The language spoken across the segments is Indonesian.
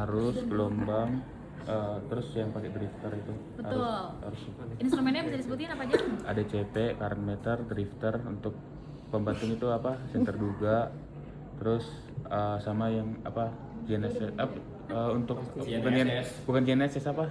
arus, gelombang, terus yang pakai drifter itu. Betul. Harus. Instrumennya bisa disebutin apa aja? Ada CP, current meter, drifter. Untuk pembantu itu apa? Senterduga. Terus sama yang apa? GNSS. Untuk bukan GNSS apa?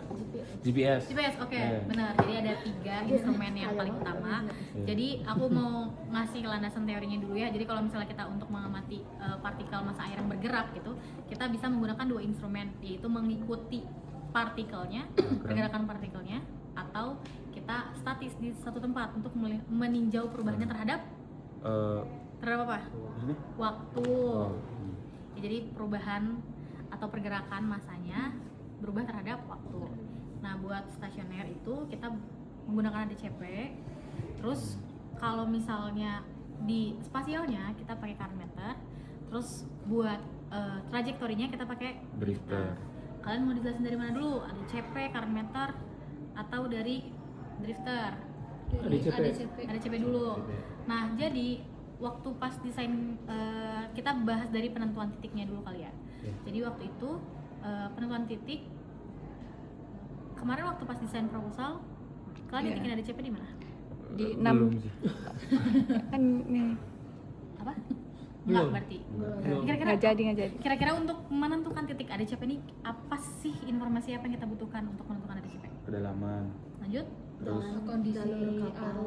GPS. GPS, oke, Iya. benar. Jadi ada 3 instrumen yang paling utama. Jadi aku mau ngasih landasan teorinya dulu ya. Jadi kalau misalnya kita untuk mengamati partikel massa air yang bergerak gitu, kita bisa menggunakan 2 instrumen, yaitu mengikuti partikelnya, pergerakan partikelnya, atau kita statis di satu tempat untuk meninjau perubahannya terhadap apa? Ini? Waktu. Ya, jadi perubahan atau pergerakan massanya berubah terhadap waktu. Nah, buat stasioner itu kita menggunakan ADCP. Terus kalau misalnya di spasialnya kita pakai current meter. Terus buat trajektorinya kita pakai Drifter. Kalian mau dijelasin dari mana dulu? ADCP, current meter, atau dari drifter? ADCP dulu. Nah, jadi waktu pas desain kita bahas dari penentuan titiknya dulu kali ya. Jadi waktu itu penentuan titik kemarin waktu pas desain proposal kalian nitikin ADCP di mana? Di 6 Belum sih. kan nih Apa? Enggak berarti. nggak jadi. Kira-kira untuk menentukan titik ADCP ini apa sih informasi apa yang kita butuhkan untuk menentukan ADCP? Kedalaman. Lanjut. Terus kondisi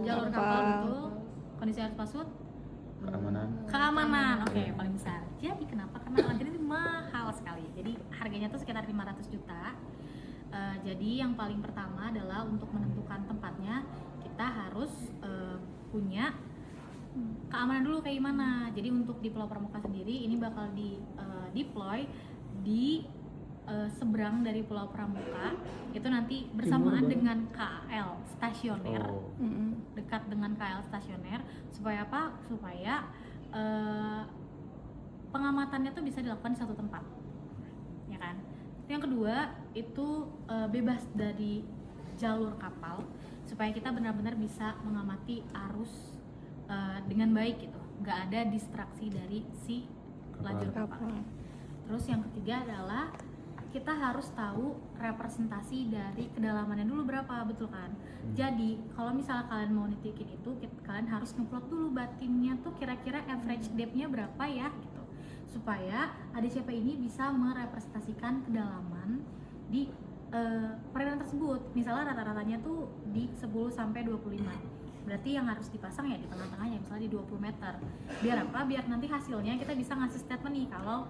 Jalur kapal betul. Kondisi arus pasut. Keamanan, oke, paling besar. Jadi kenapa? Karena alat ini mahal sekali. Jadi harganya tuh sekitar 500 juta. Jadi yang paling pertama adalah untuk menentukan tempatnya kita harus punya keamanan dulu kayak gimana. Jadi untuk di Pulau Pramuka sendiri ini bakal di deploy di seberang dari Pulau Pramuka, itu nanti bersamaan dengan KL stasioner. Dekat dengan KL stasioner, supaya apa? Supaya pengamatannya tuh bisa dilakukan di satu tempat, ya kan? Yang kedua itu bebas dari jalur kapal, supaya kita benar-benar bisa mengamati arus dengan baik gitu, nggak ada distraksi dari si lajur kapal. Terus yang ketiga adalah kita harus tahu representasi dari kedalamannya dulu berapa, betul kan? Jadi kalau misalnya kalian mau nitikin itu, kalian harus ngeplot dulu batinnya tuh kira-kira average depth-nya berapa ya gitu, supaya ADCP ini bisa merepresentasikan kedalaman di perairan tersebut. Misalnya rata-ratanya tuh di 10 sampai 25. Berarti yang harus dipasang ya di tengah-tengahnya, misalnya di 20 meter. Biar apa? Biar nanti hasilnya kita bisa ngasih statement nih kalau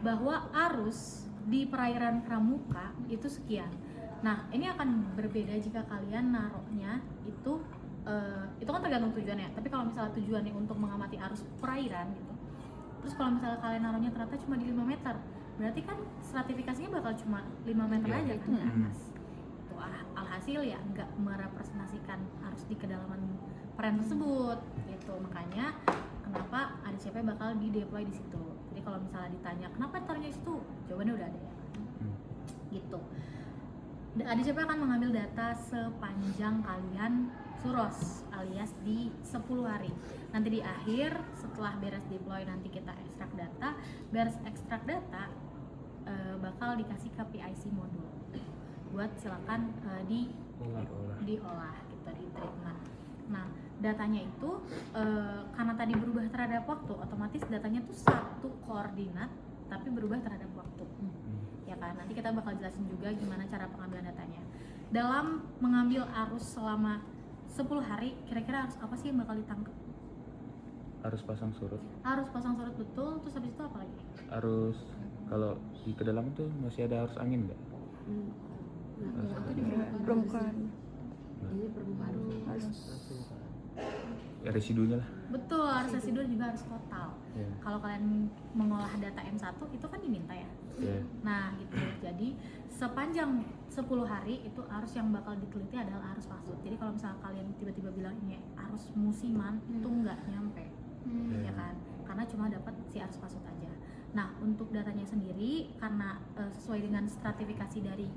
bahwa arus di perairan Pramuka itu sekian. Nah, ini akan berbeda jika kalian naruhnya itu kan tergantung tujuannya. Tapi kalau misalnya tujuannya untuk mengamati arus perairan gitu, terus kalau misalnya kalian naruhnya ternyata cuma di 5 meter, berarti kan stratifikasinya bakal cuma 5 meter aja kan ke atas. Itu alhasil ya nggak merepresentasikan arus di kedalaman perairan tersebut gitu. Makanya kenapa ADCP bakal di-deploy di situ. Jadi kalau misalnya ditanya kenapa taruhnya di situ, jawabannya udah ada ya. Gitu. ADCP akan mengambil data sepanjang kalian suros alias di 10 hari. Nanti di akhir setelah beres deploy nanti kita ekstrak data. Beres ekstrak data bakal dikasih ke PIC modul buat silakan diolah gitu, di treatment. Nah, datanya itu karena tadi berubah terhadap waktu, otomatis datanya tuh satu koordinat tapi berubah terhadap waktu. Ya kan, nanti kita bakal jelasin juga gimana cara pengambilan datanya. Dalam mengambil arus selama 10 hari, kira-kira arus apa sih yang bakal ditangkap? Arus pasang surut. Arus pasang surut, betul. Terus habis itu apa lagi? Arus, kalau di kedalaman tuh masih ada arus angin nggak? permukaan harus Ya, residunya lah. Betul, arus residu juga harus total. Kalau kalian mengolah data M1 itu kan diminta ya. Nah gitu, jadi sepanjang 10 hari itu arus yang bakal diteliti adalah arus pasut. Jadi kalau misalnya kalian tiba-tiba bilang ini arus musiman, itu nggak nyampe, ya kan? Karena cuma dapat si arus pasut aja. Nah untuk datanya sendiri, karena sesuai dengan stratifikasi dari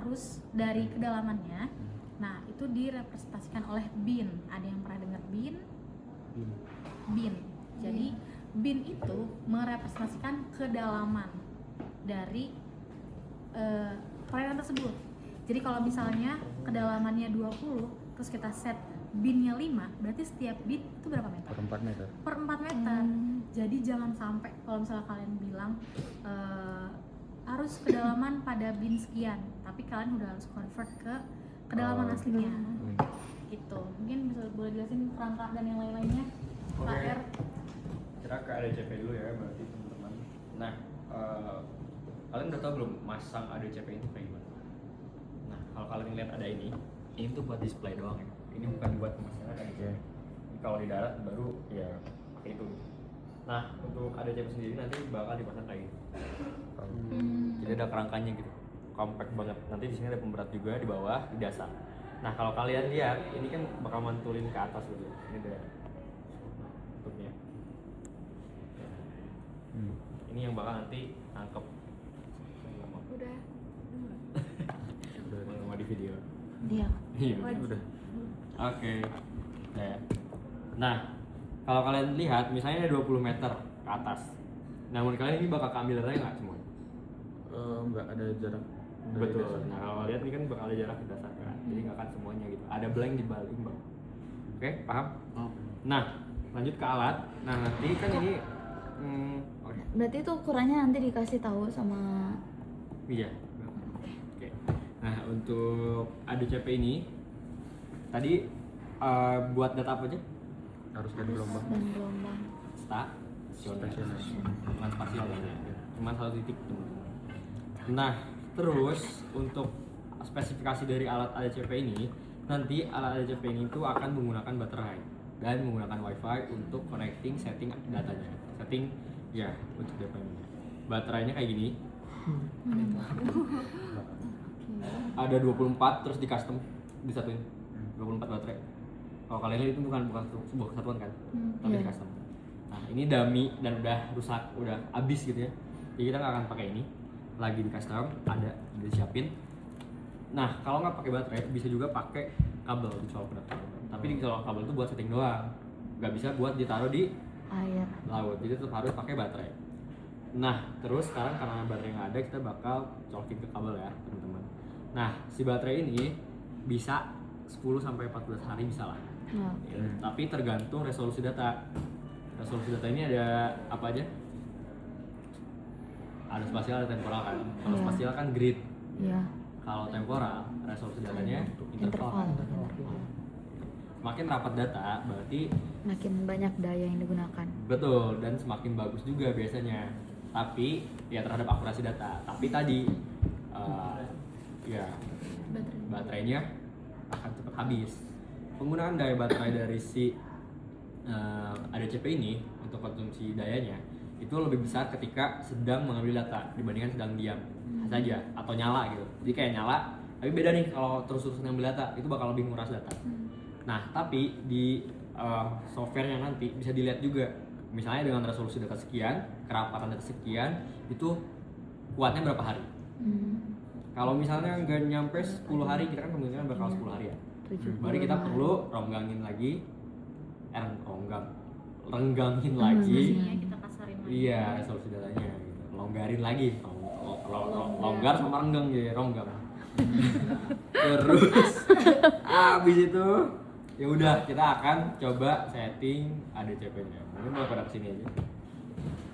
arus dari kedalamannya, nah itu direpresentasikan oleh bin. Ada yang pernah dengar bin? Bin. Jadi bin itu merepresentasikan kedalaman dari perairan tersebut. Jadi kalau misalnya kedalamannya 20, terus kita set binnya 5, berarti setiap bin itu berapa meter? Per 4 meter. Per 4 meter. Jadi jangan sampai kalau misalnya kalian bilang harus kedalaman pada bin sekian, tapi kalian udah harus convert ke kedalaman aslinya. Gitu. Mungkin bisa boleh jelasin kerangka dan yang lain-lainnya. Oke. Pak R. Kita ke ADCP dulu ya berarti teman-teman. Nah, kalian udah tahu belum masang ADCP itu kayak gimana? Nah, kalau kalian lihat ada ini tuh buat display doang ya. Ini bukan buat pemasangan ADCP. Kalau di darat baru ya pakai itu. Nah, untuk ADCP sendiri nanti bakal dipasang kayak gitu. Jadi ada kerangkanya gitu, compact banget. Nanti di sini ada pemberat juga di bawah, di dasar. Nah, kalau kalian lihat, ini kan bakal mantulin ke atas gitu. Ini ada tutupnya. Ini yang bakal nanti nangkep. Udah. Mau di video. Iya. Iya, udah. Oke. Ya. Nah, kalau kalian lihat, misalnya ada 20 meter ke atas. Namun kalian ini bakal keambil raya nggak semua? Nggak ada jarak. dari Betul. dasar. Nah, kalau lihat ini kan bakal ada jarak ke dasar kan. Jadi nggak akan semuanya gitu. Ada blank di balik bang. Oke, paham? Nah, lanjut ke alat. Nah, nanti kan ini oke. Berarti itu ukurannya nanti dikasih tahu sama Iya. Oke. Nah, untuk ADCP ini tadi buat data apa aja? Harus dan gelombang. dan gelombang. Stasioner. Bukan spasial ya. Cuman satu titik teman-teman. Nah, terus untuk spesifikasi dari alat ADCP ini, nanti alat ADCP ini tuh akan menggunakan baterai dan menggunakan WiFi untuk connecting setting datanya. Setting ya untuk DPM-nya. Baterainya kayak gini. Ada 24 terus di custom disatuin. 24 baterai. Kalau kalian lihat itu bukan sebuah kesatuan kan, tapi di custom. Nah, ini dummy dan udah rusak, udah habis gitu ya. Jadi kita nggak akan pakai ini. Lagi di custom, ada udah disiapin. Nah, kalau nggak pakai baterai, bisa juga pakai kabel dicolok ke dalam. Tapi di colok kabel itu buat setting doang, nggak bisa buat ditaruh di Air. laut. Jadi tetap harus pakai baterai. Nah, terus sekarang karena baterai nggak ada, kita bakal colokin ke kabel ya, teman-teman. Nah, si baterai ini bisa 10 sampai 14 hari bisa lah. Nah, Ya, tapi tergantung resolusi data. Resolusi data ini ada apa aja? Ada spasial, ada temporal kan. Kalau Iya. spasial kan grid. iya. Kalau temporal, resolusi datanya Interval. interval. Semakin rapat data, berarti Makin banyak daya yang digunakan. betul dan semakin bagus juga biasanya. Tapi ya terhadap akurasi data. Tapi tadi ya baterainya akan cepat habis. Penggunaan daya baterai dari si ADCP ini untuk konsumsi dayanya itu lebih besar ketika sedang mengambil data dibandingkan sedang diam saja atau nyala gitu. Jadi kayak nyala, tapi beda nih kalau terus-terusan ngambil data itu bakal lebih nguras data. Nah, tapi di softwarenya nanti bisa dilihat juga, misalnya dengan resolusi data sekian, kerapatan data sekian, itu kuatnya berapa hari. Kalau misalnya nggak nyampe 10 hari, kita kan kemungkinan bakal 10 hari ya. 70 Baru kita hari. perlu renggangin lagi. Resolusinya kita kasarin lagi. Iya, resolusi datanya gitu. Longgarin lagi. Longgar sama renggang jadi ronggang. Terus habis itu ya udah kita akan coba setting ADCP-nya. Mungkin mulai pada kesini aja.